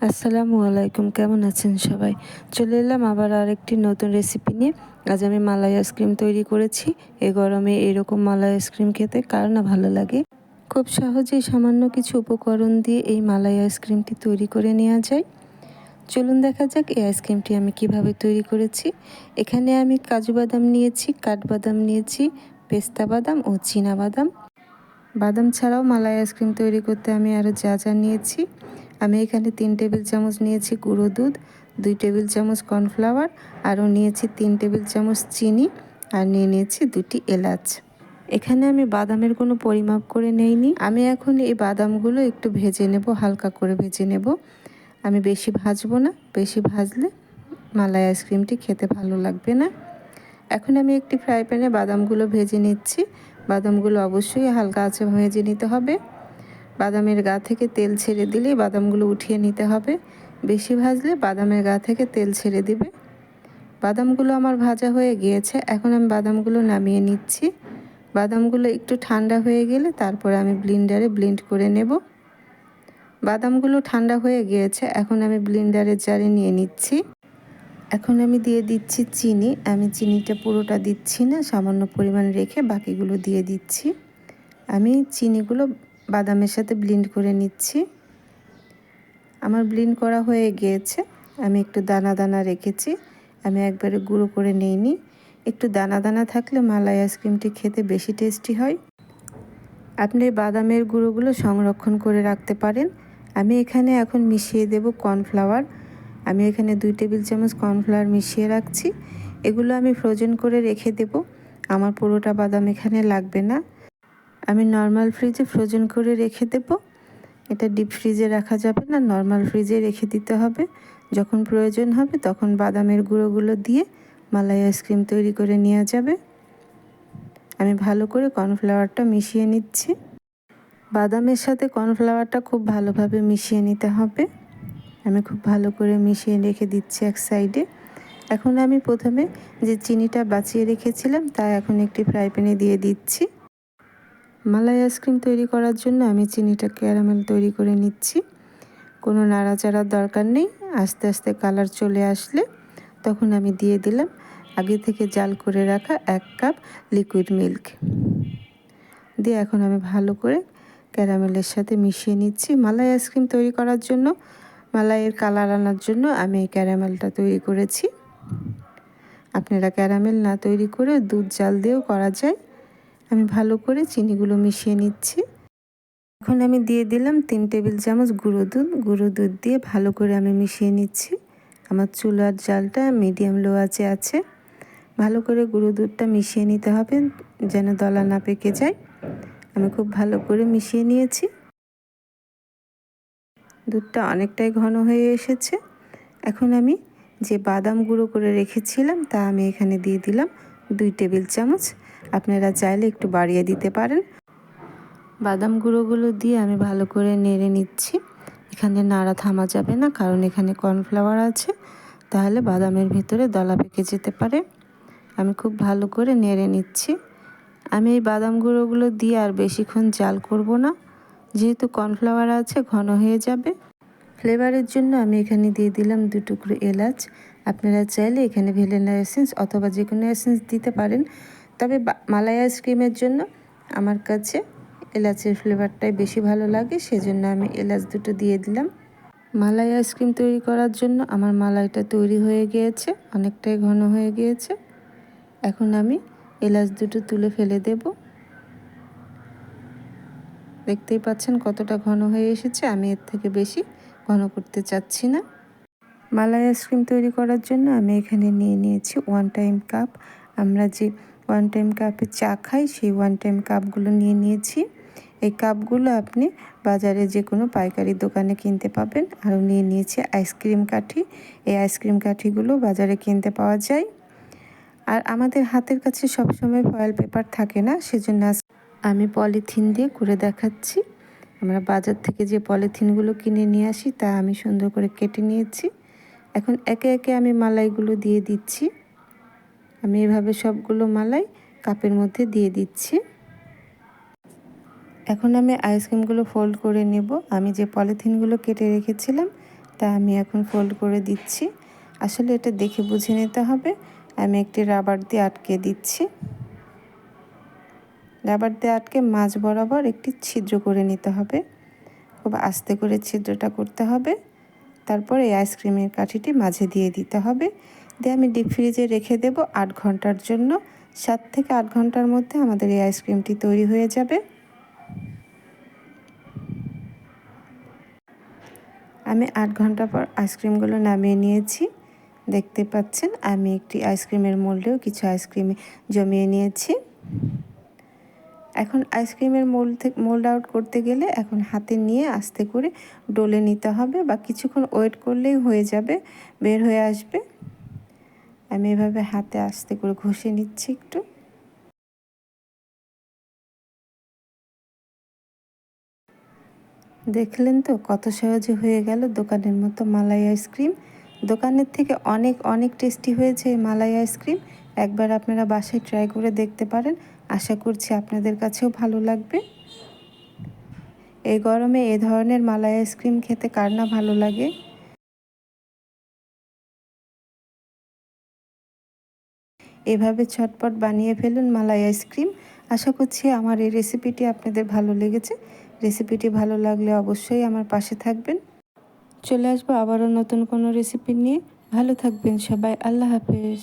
আসসালামু আলাইকুম, কেমন আছেন সবাই? চলে এলাম আবার আরেকটি নতুন রেসিপি নিয়ে। আজ আমি মালাই আইসক্রিম তৈরি করেছি। এই গরমে এরকম মালাই আইসক্রিম খেতে কার না ভালো লাগে। খুব সহজেই সামান্য কিছু উপকরণ দিয়ে এই মালাই আইসক্রিমটি তৈরি করে নেওয়া যায়। চলুন দেখা যাক এই আইসক্রিমটি আমি কিভাবে তৈরি করেছি। এখানে আমি কাজু বাদাম নিয়েছি, কাঠবাদাম নিয়েছি, পেস্তা বাদাম ও চীনা বাদাম। বাদাম ছাড়াও মালাই আইসক্রিম তৈরি করতে আমি আরও যা যা নিয়েছি, আমি এখানে 3 টেবিল চামচ নিয়েছি গুঁড়ো দুধ, 2 টেবিল চামচ কর্নফ্লাওয়ার, আরও নিয়েছি 3 টেবিল চামচ চিনি, আর নিয়েছি 2টি এলাচ। এখানে আমি বাদামের কোনো পরিমাপ করে নেইনি। আমি এখন এই বাদামগুলো একটু ভেজে নেব, হালকা করে ভেজে নেব। আমি বেশি ভাজবো না, বেশি ভাজলে মালাই আইসক্রিমটি খেতে ভালো লাগবে না। এখন আমি একটি ফ্রাই প্যানে বাদামগুলো ভেজে নিচ্ছি। বাদামগুলো অবশ্যই হালকা আঁচে ভেজে নিতে হবে। বাদামের গা থেকে তেল ছেড়ে দিলেই বাদামগুলো উঠিয়ে নিতে হবে। বেশি ভাজলে বাদামের গা থেকে তেল ছেড়ে দিবে। বাদামগুলো আমার ভাজা হয়ে গিয়েছে। এখন আমি বাদামগুলো নামিয়ে নিচ্ছি। বাদামগুলো একটু ঠান্ডা হয়ে গেলে তারপরে আমি ব্লেন্ডারে ব্লেন্ড করে নেব। বাদামগুলো ঠান্ডা হয়ে গিয়েছে, এখন আমি ব্লেন্ডারের জারে নিয়ে নিচ্ছি। এখন আমি দিয়ে দিচ্ছি চিনি। আমি চিনিটা পুরোটা দিচ্ছি না, সামান্য পরিমাণ রেখে বাকিগুলো দিয়ে দিচ্ছি। আমি চিনিগুলো বাদামের সাথে ব্লেন্ড করে নিচ্ছি। আমার ব্লেন্ড করা হয়ে গিয়েছে। আমি একটু দানা দানা রেখেছি, আমি একবারে গুঁড়ো করে নিইনি। একটু দানা দানা থাকলে মালাই আইসক্রিমটি খেতে বেশি টেস্টি হয়। আপনি বাদামের গুঁড়োগুলো সংরক্ষণ করে রাখতে পারেন। আমি এখানে এখন মিশিয়ে দেব কর্নফ্লাওয়ার। আমি এখানে 2 টেবিল চামচ কর্নফ্লাওয়ার মিশিয়ে রাখছি। এগুলো আমি ফ্রোজেন করে রেখে দেব। আমার পুরোটা বাদাম এখানে লাগবে না। আমি নর্মাল ফ্রিজে ফ্রোজেন করে রেখে দেব। এটা ডিপ ফ্রিজে রাখা যাবে না, নর্মাল ফ্রিজে রেখে দিতে হবে। যখন প্রয়োজন হবে তখন বাদামের গুঁড়োগুলো দিয়ে মালাই আইসক্রিম তৈরি করে নেওয়া যাবে। আমি ভালো করে কর্নফ্লাওয়ারটা মিশিয়ে নিচ্ছি। বাদামের সাথে কর্নফ্লাওয়ারটা খুব ভালোভাবে মিশিয়ে নিতে হবে। আমি খুব ভালো করে মিশিয়ে রেখে দিচ্ছি এক সাইডে। এখন আমি প্রথমে যে চিনিটা বাঁচিয়ে রেখেছিলাম তা এখন একটি ফ্রাই প্যানে দিয়ে দিচ্ছি। মালাই আইসক্রিম তৈরি করার জন্য আমি চিনিটা ক্যারামেল তৈরি করে নিচ্ছি। কোনো নাড়াচাড়ার দরকার নেই। আস্তে আস্তে কালার চলে আসলে তখন আমি দিয়ে দিলাম আগে থেকে জাল করে রাখা 1 কাপ লিকুইড মিল্ক। দিয়ে এখন আমি ভালো করে ক্যারামেলের সাথে মিশিয়ে নিচ্ছি। মালাই আইসক্রিম তৈরি করার জন্য, মালাইয়ের কালার আনার জন্য আমি এই ক্যারামেলটা তৈরি করেছি। আপনারা ক্যারামেল না তৈরি করে দুধ জাল দিয়েও করা যায়। আমি ভালো করে চিনিগুলো মিশিয়ে নিচ্ছি। এখন আমি দিয়ে দিলাম 3 টেবিল চামচ গুঁড়ো দুধ। গুঁড়ো দুধ দিয়ে ভালো করে আমি মিশিয়ে নিচ্ছি। আমার চুলার জালটা মিডিয়াম লো আঁচে আছে। ভালো করে গুঁড়ো দুধটা মিশিয়ে নিতে হবে যেন দলা না পেকে যায়। আমি খুব ভালো করে মিশিয়ে নিয়েছি। দুধটা অনেকটাই ঘন হয়ে এসেছে। এখন আমি যে বাদাম গুঁড়ো করে রেখেছিলাম তা আমি এখানে দিয়ে দিলাম 2 টেবিল চামচ। আপনারা চাইলে একটু বাড়িয়ে দিতে পারেন। বাদাম গুঁড়োগুলো দিয়ে আমি ভালো করে নেড়ে নিচ্ছি। এখানে নাড়া থামা যাবে না, কারণ এখানে কর্নফ্লাওয়ার আছে, তাহলে বাদামের ভিতরে দলা পেকে যেতে পারে। আমি খুব ভালো করে নেড়ে নিচ্ছি। আমি এই বাদাম গুঁড়োগুলো দিয়ে আর বেশিক্ষণ জাল করব না, যেহেতু কর্নফ্লাওয়ার আছে ঘন হয়ে যাবে। ফ্লেভারের জন্য আমি এখানে দিয়ে দিলাম 2 টুকরো এলাচ। আপনারা চাইলে এখানে ভ্যানিলা এসেন্স অথবা যে কোনো এসেন্স দিতে পারেন, তবে মালাই আইসক্রিমের জন্য আমার কাছে এলাচের ফ্লেভারটাই বেশি ভালো লাগে, সেজন্য আমি এলাচ 2টো দিয়ে দিলাম। মালাই আইসক্রিম তৈরি করার জন্য আমার মালাইটা তৈরি হয়ে গিয়েছে, অনেকটাই ঘন হয়ে গিয়েছে। এখন আমি এলাচ 2টো তুলে ফেলে দেব। দেখতেই পাচ্ছেন কতটা ঘন হয়ে এসেছে। আমি এর থেকে বেশি ঘন করতে চাচ্ছি না। মালাই আইসক্রিম তৈরি করার জন্য আমি এখানে নিয়ে নিয়েছি 1 টাইম কাপ। আমরা যে 1 টাইম কাপে চা খাই সেই 1 টাইম কাপগুলো নিয়ে নিয়েছি। এই কাপগুলো আপনি বাজারে যে কোনো পাইকারি দোকানে কিনতে পাবেন। আরও নিয়ে নিয়েছি আইসক্রিম কাঠি। এই আইসক্রিম কাঠিগুলো বাজারে কিনতে পাওয়া যায়। আর আমাদের হাতের কাছে সবসময় ফয়েল পেপার থাকে না, সেজন্য আমি পলিথিন দিয়ে করে দেখাচ্ছি। আমরা বাজার থেকে যে পলিথিনগুলো কিনে নিয়ে আসি তা আমি সুন্দর করে কেটে নিয়েছি। এখন একে একে আমি মালাইগুলো দিয়ে দিচ্ছি। আমি এভাবে সবগুলো মালাই কাপের মধ্যে দিয়ে দিচ্ছি। এখন আমি আইসক্রিমগুলো ফোল্ড করে নেব। আমি যে পলিথিনগুলো কেটে রেখেছিলাম তা আমি এখন ফোল্ড করে দিচ্ছি। আসলে এটা দেখে বুঝে নিতে হবে। আমি একটি রাবার দিয়ে আটকে দিচ্ছি। রাবার দিয়ে আটকে মাঝ বরাবর একটি ছিদ্র করে নিতে হবে। খুব আস্তে করে ছিদ্রটা করতে হবে। তারপর এই আইসক্রিমের কাঠিটি মাঝে দিয়ে দিতে হবে। দিয়ে আমি ডিপ ফ্রিজে রেখে দেব 8 ঘন্টার জন্য। 7 থেকে 8 ঘন্টার মধ্যে আমাদের এই আইসক্রিমটি তৈরি হয়ে যাবে। আমি 8 ঘন্টা পর আইসক্রিমগুলো নামিয়ে নিয়েছি। দেখতে পাচ্ছেন আমি একটি আইসক্রিমের মোল্ডেও কিছু আইসক্রিম জমিয়ে নিয়েছি। এখন আইসক্রিমের মোল্ড আউট করতে গেলে এখন হাতে নিয়ে আস্তে করে ডলে নিতে হবে, বা কিছুক্ষণ ওয়েট করলেই হয়ে যাবে, বের হয়ে আসবে। আমি এভাবে হাতে আস্তে করে ঘষে নিচ্ছি একটু। দেখলেন তো কত সহজে হয়ে গেল দোকানের মতো মালাই আইসক্রিম। দোকানের থেকে অনেক অনেক টেস্টি হয়েছে এই মালাই আইসক্রিম। একবার আপনারা বাসায় ট্রাই করে দেখতে পারেন। আশা করছি আপনাদের কাছেও ভালো লাগবে। এই গরমে এ ধরনের মালাই আইসক্রিম খেতে কার না ভালো লাগে। এভাবে ঝটপট বানিয়ে ফেলুন মালাই আইসক্রিম। আশা করছি আমার এই রেসিপিটি আপনাদের ভালো লেগেছে। রেসিপিটি ভালো লাগলে অবশ্যই আমার পাশে থাকবেন। চলে আসবো আবারও নতুন কোনো রেসিপি নিয়ে। ভালো থাকবেন সবাই। আল্লাহ হাফেজ।